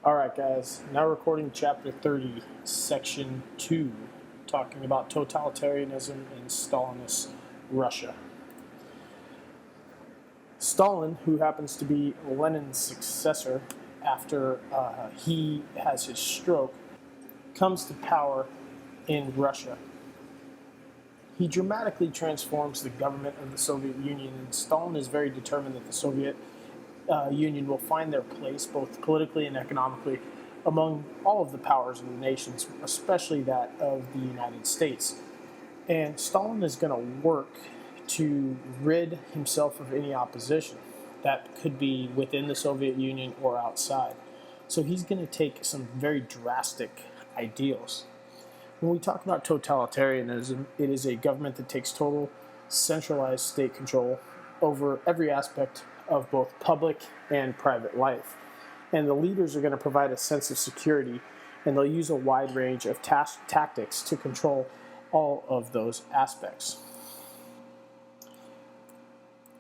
All right, guys, now recording chapter 30, section 2, talking about totalitarianism in Stalinist Russia. Stalin, who happens to be Lenin's successor after he has his stroke, comes to power in Russia. He dramatically transforms the government of the Soviet Union, and Stalin is very determined that the Soviet Union will find their place, both politically and economically, among all of the powers of the nations, especially that of the United States. And Stalin is going to work to rid himself of any opposition that could be within the Soviet Union or outside. So he's going to take some very drastic ideals. When we talk about totalitarianism, it is a government that takes total centralized state control over every aspect of both public and private life. And the leaders are going to provide a sense of security, and they'll use a wide range of tactics to control all of those aspects.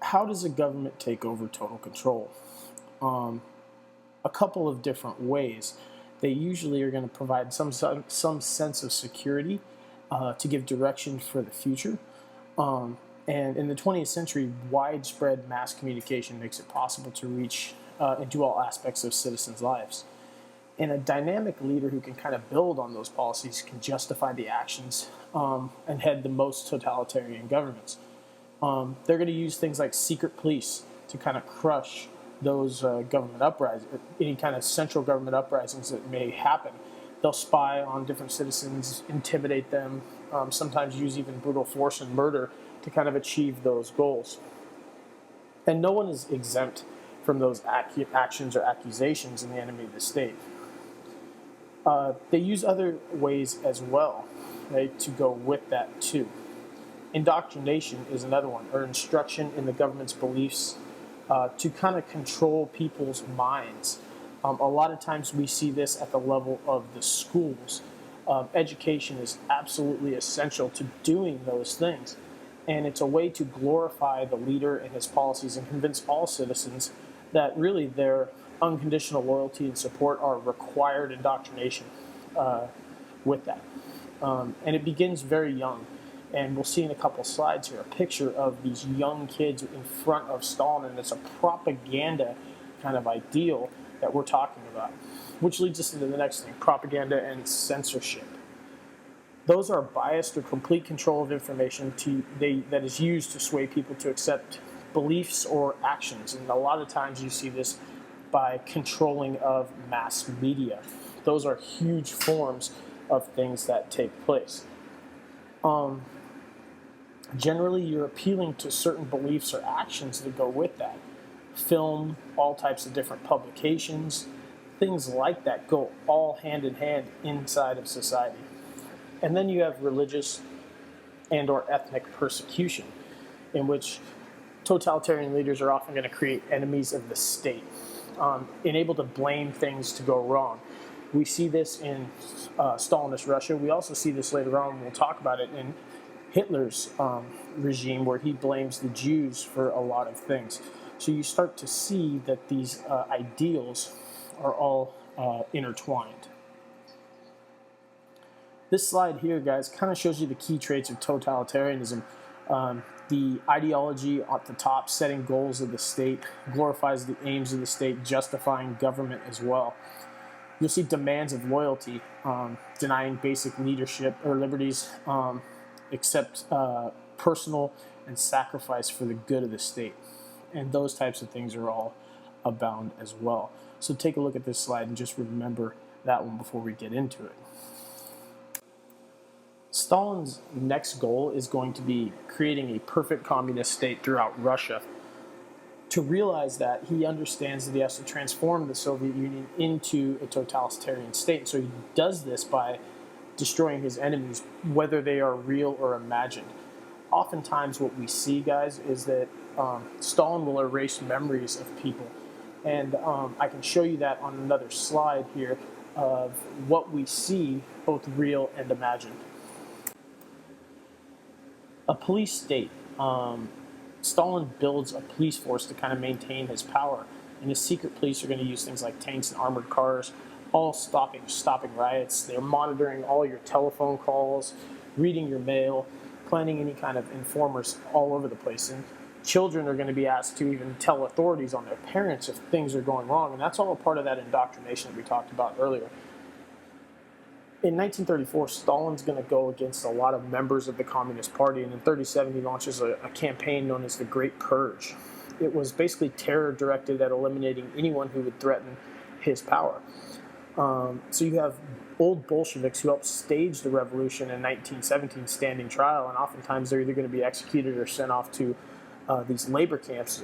How does a government take over total control? A couple of different ways. They usually are going to provide some sense of security to give direction for the future. And in the 20th century, widespread mass communication makes it possible to reach into all aspects of citizens' lives. And a dynamic leader who can kind of build on those policies can justify the actions and head the most totalitarian governments. They're going to use things like secret police to kind of crush those government uprisings, any kind of central government uprisings that may happen. They'll spy on different citizens, intimidate them, sometimes use even brutal force and murder to kind of achieve those goals. And no one is exempt from those actions or accusations in the enemy of the state. They use other ways as well, right, to go with that too. Indoctrination is another one, or instruction in the government's beliefs to kind of control people's minds. A lot of times we see this at the level of the schools. Education is absolutely essential to doing those things. And it's a way to glorify the leader and his policies and convince all citizens that really their unconditional loyalty and support are required indoctrination with that. And it begins very young. And we'll see in a couple slides here a picture of these young kids in front of Stalin, and it's a propaganda kind of ideal that we're talking about, which leads us into the next thing, propaganda and censorship. Those are biased or complete control of information that is used to sway people to accept beliefs or actions. And a lot of times you see this by controlling of mass media. Those are huge forms of things that take place. Generally, you're appealing to certain beliefs or actions that go with that. Film, all types of different publications, things like that go all hand in hand inside of society. And then you have religious and or ethnic persecution, in which totalitarian leaders are often going to create enemies of the state, and able to blame things to go wrong. We see this in Stalinist Russia. We also see this later on, we'll talk about it, in Hitler's regime, where he blames the Jews for a lot of things. So you start to see that these ideals are all intertwined. This slide here, guys, kind of shows you the key traits of totalitarianism. The ideology at the top, setting goals of the state, glorifies the aims of the state, justifying government as well. You'll see demands of loyalty, denying basic leadership or liberties, except personal and sacrifice for the good of the state. And those types of things are all abound as well. So take a look at this slide and just remember that one before we get into it. Stalin's next goal is going to be creating a perfect communist state throughout Russia. To realize that, he understands that he has to transform the Soviet Union into a totalitarian state. So he does this by destroying his enemies, whether they are real or imagined. Oftentimes what we see, guys, is that Stalin will erase memories of people. And I can show you that on another slide here of what we see, both real and imagined. A police state. Stalin builds a police force to kind of maintain his power And the secret police are going to use things like tanks and armored cars, all stopping riots. They're monitoring all your telephone calls, reading your mail, planting any kind of informers all over the place. And children are going to be asked to even tell authorities on their parents if things are going wrong. And that's all a part of that indoctrination that we talked about earlier. In 1934, Stalin's going to go against a lot of members of the Communist Party, and in 1937 he launches a campaign known as the Great Purge. It was basically terror directed at eliminating anyone who would threaten his power. So you have old Bolsheviks who helped stage the revolution in 1917 standing trial, and oftentimes they're either going to be executed or sent off to these labor camps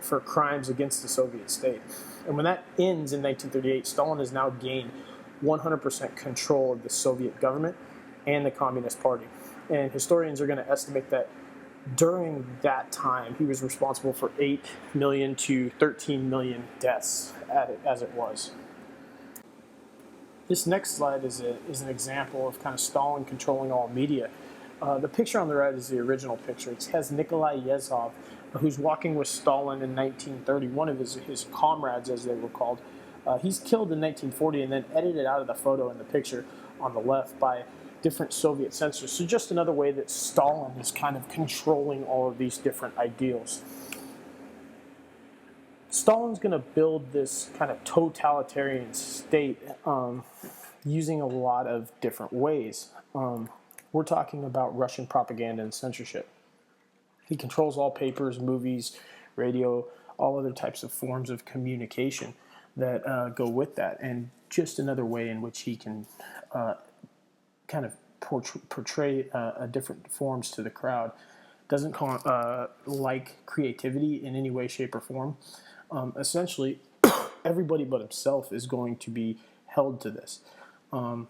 for crimes against the Soviet state. And when that ends in 1938, Stalin has now gained 100% control of the Soviet government and the Communist Party. And historians are going to estimate that during that time, he was responsible for 8 million to 13 million deaths as it was. This next slide is an example of kind of Stalin controlling all media. The picture on the right is the original picture. It has Nikolai Yezhov, who's walking with Stalin in 1930, one of his comrades, as they were called. He's killed in 1940 and then edited out of the photo in the picture on the left by different Soviet censors. So just another way that Stalin is kind of controlling all of these different ideals. Stalin's going to build this kind of totalitarian state using a lot of different ways. We're talking about Russian propaganda and censorship. He controls all papers, movies, radio, all other types of forms of communication that go with that, and just another way in which he can kind of portray different forms to the crowd. Doesn't like creativity in any way, shape, or form. Essentially, everybody but himself is going to be held to this. And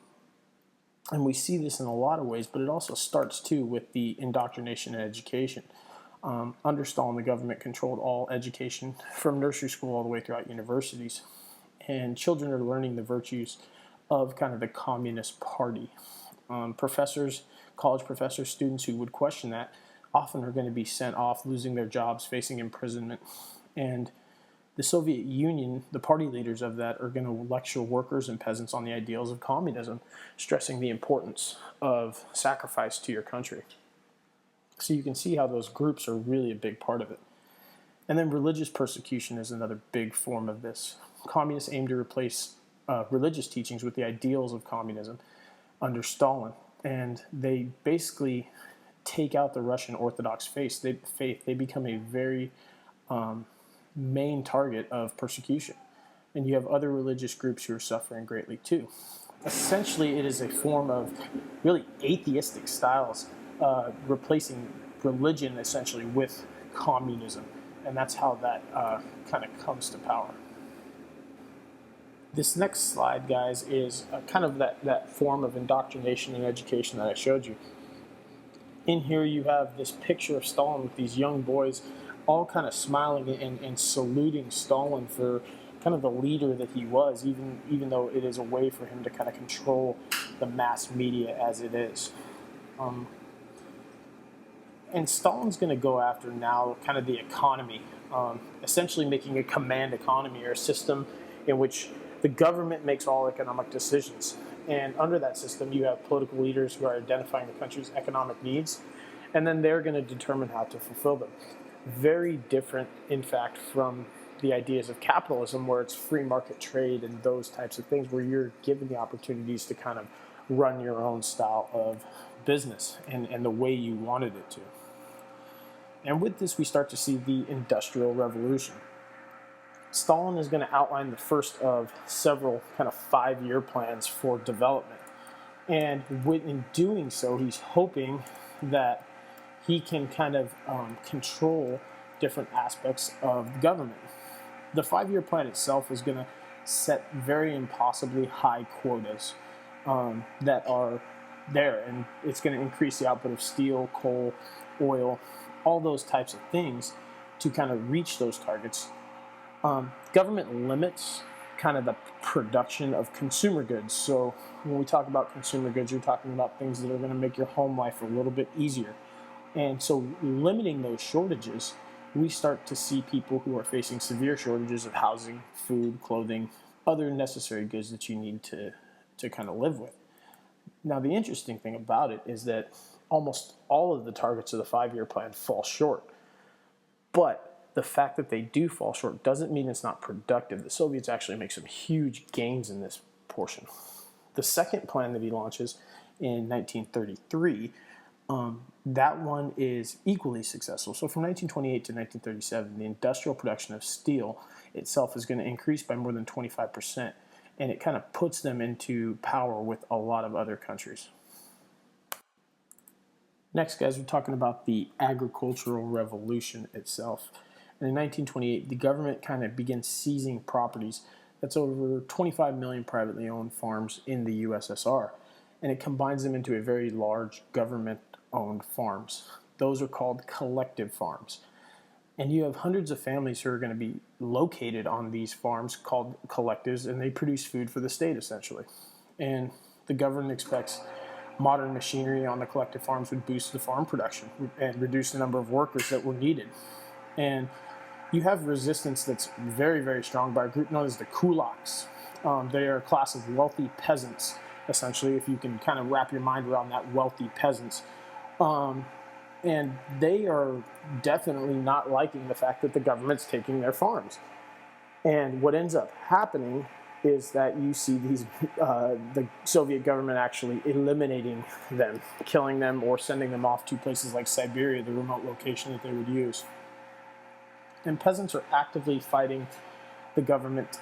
we see this in a lot of ways, but it also starts, too, with the indoctrination and education. Under Stalin, the government controlled all education from nursery school all the way throughout universities. And children are learning the virtues of kind of the Communist Party. Professors, college professors, students who would question that often are going to be sent off, losing their jobs, facing imprisonment. And the Soviet Union, the party leaders of that, are going to lecture workers and peasants on the ideals of communism, stressing the importance of sacrifice to your country. So you can see how those groups are really a big part of it. And then religious persecution is another big form of this. Communists aim to replace religious teachings with the ideals of communism under Stalin. And they basically take out the Russian Orthodox faith. They become a very main target of persecution. And you have other religious groups who are suffering greatly too. Essentially, it is a form of really atheistic styles replacing religion essentially with communism. And that's how that kind of comes to power. This next slide, guys, is kind of that form of indoctrination and education that I showed you. In here you have this picture of Stalin with these young boys all kind of smiling and saluting Stalin for kind of the leader that he was, even though it is a way for him to kind of control the mass media as it is. And Stalin's going to go after now kind of the economy, essentially making a command economy, or a system in which the government makes all economic decisions. And under that system, you have political leaders who are identifying the country's economic needs, and then they're going to determine how to fulfill them. Very different, in fact, from the ideas of capitalism, where it's free market trade and those types of things, where you're given the opportunities to kind of run your own style of business and the way you wanted it to. And with this, we start to see the Industrial Revolution. Stalin is going to outline the first of several kind of 5-year plans for development. And in doing so, he's hoping that he can kind of control different aspects of government. The 5-year plan itself is going to set very impossibly high quotas that are there, and it's going to increase the output of steel, coal, oil, all those types of things to kind of reach those targets. Government limits kind of the production of consumer goods. So when we talk about consumer goods, you're talking about things that are going to make your home life a little bit easier. And so limiting those shortages we start to see people who are facing severe shortages of housing, food, clothing, other necessary goods that you need to kind of live with. Now, the interesting thing about it is that almost all of the targets of the 5-year plan fall short. But the fact that they do fall short doesn't mean it's not productive. The Soviets actually make some huge gains in this portion. The second plan that he launches in 1933, that one is equally successful. So from 1928 to 1937, the industrial production of steel itself is going to increase by more than 25%. And it kind of puts them into power with a lot of other countries. Next, guys, we're talking about the agricultural revolution itself. And in 1928, the government kind of begins seizing properties. That's over 25 million privately owned farms in the USSR. And it combines them into a very large government-owned farms. Those are called collective farms. And you have hundreds of families who are going to be located on these farms called collectives, and they produce food for the state, essentially. And the government expects modern machinery on the collective farms would boost the farm production and reduce the number of workers that were needed. And you have resistance that's very, very strong by a group known as the kulaks. They are a class of wealthy peasants, essentially, if you can kind of wrap your mind around that, wealthy peasants. And they are definitely not liking the fact that the government's taking their farms. And what ends up happening is that you see the Soviet government actually eliminating them, killing them, or sending them off to places like Siberia, the remote location that they would use. And peasants are actively fighting the government's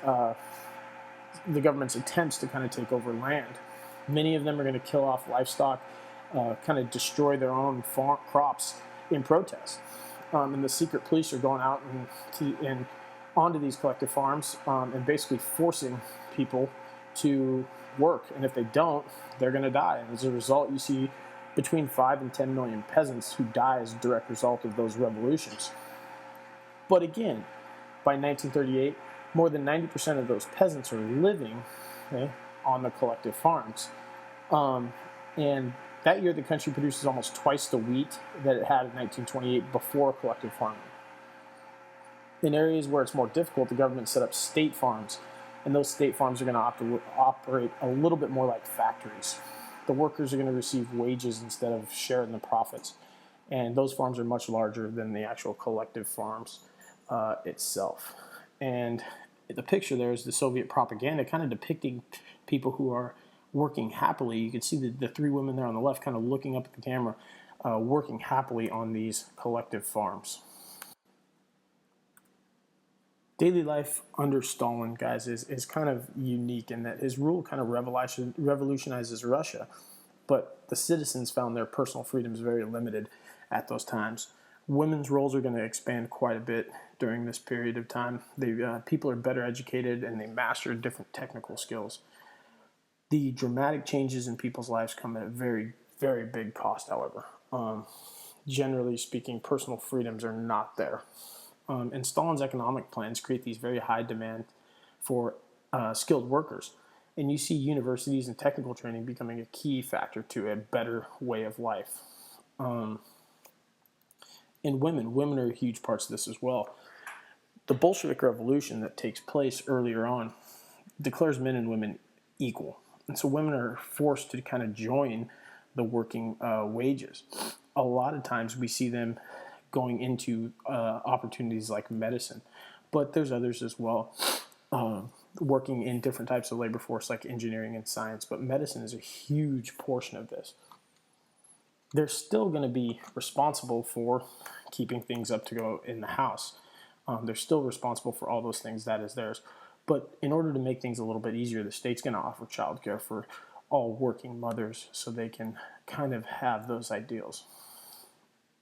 attempts to kind of take over land. Many of them are going to kill off livestock, kind of destroy their own crops in protest. And the secret police are going out and onto these collective farms and basically forcing people to work. And if they don't, they're going to die. And as a result, you see between 5 and 10 million peasants who die as a direct result of those revolutions. But again, by 1938, more than 90% of those peasants are living on the collective farms. And that year, the country produces almost twice the wheat that it had in 1928 before collective farming. In areas where it's more difficult, the government set up state farms, and those state farms are going to operate a little bit more like factories. The workers are going to receive wages instead of sharing the profits, and those farms are much larger than the actual collective farms itself. And the picture there is the Soviet propaganda kind of depicting people who are working happily. You can see the three women there on the left kind of looking up at the camera, working happily on these collective farms. Daily life under Stalin, guys, is kind of unique in that his rule kind of revolutionizes Russia, but the citizens found their personal freedoms very limited at those times. Women's roles are going to expand quite a bit during this period of time. People are better educated and they master different technical skills. The dramatic changes in people's lives come at a very, very big cost, however. Generally speaking, personal freedoms are not there. And Stalin's economic plans create these very high demand for skilled workers. And you see universities and technical training becoming a key factor to a better way of life. And women are huge parts of this as well. The Bolshevik Revolution that takes place earlier on declares men and women equal. And so women are forced to kind of join the working wages. A lot of times we see them going into opportunities like medicine, but there's others as well, working in different types of labor force like engineering and science, but medicine is a huge portion of this. They're still going to be responsible for keeping things up to go in the house. They're still responsible for all those things that is theirs. But in order to make things a little bit easier, the state's going to offer childcare for all working mothers so they can kind of have those ideals.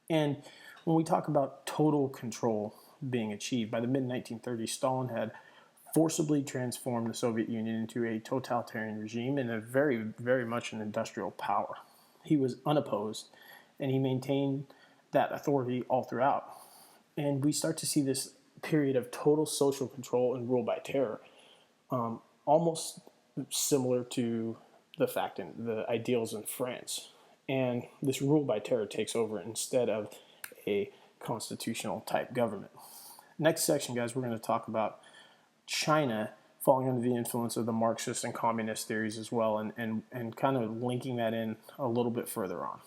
And when we talk about total control being achieved, by the mid-1930s, Stalin had forcibly transformed the Soviet Union into a totalitarian regime and a very, very much an industrial power. He was unopposed, and he maintained that authority all throughout. And we start to see this period of total social control and rule by terror, almost similar to the ideals in France. And this rule by terror takes over instead of a constitutional type government. Next section, guys, we're going to talk about China falling under the influence of the Marxist and communist theories as well, and kind of linking that in a little bit further on.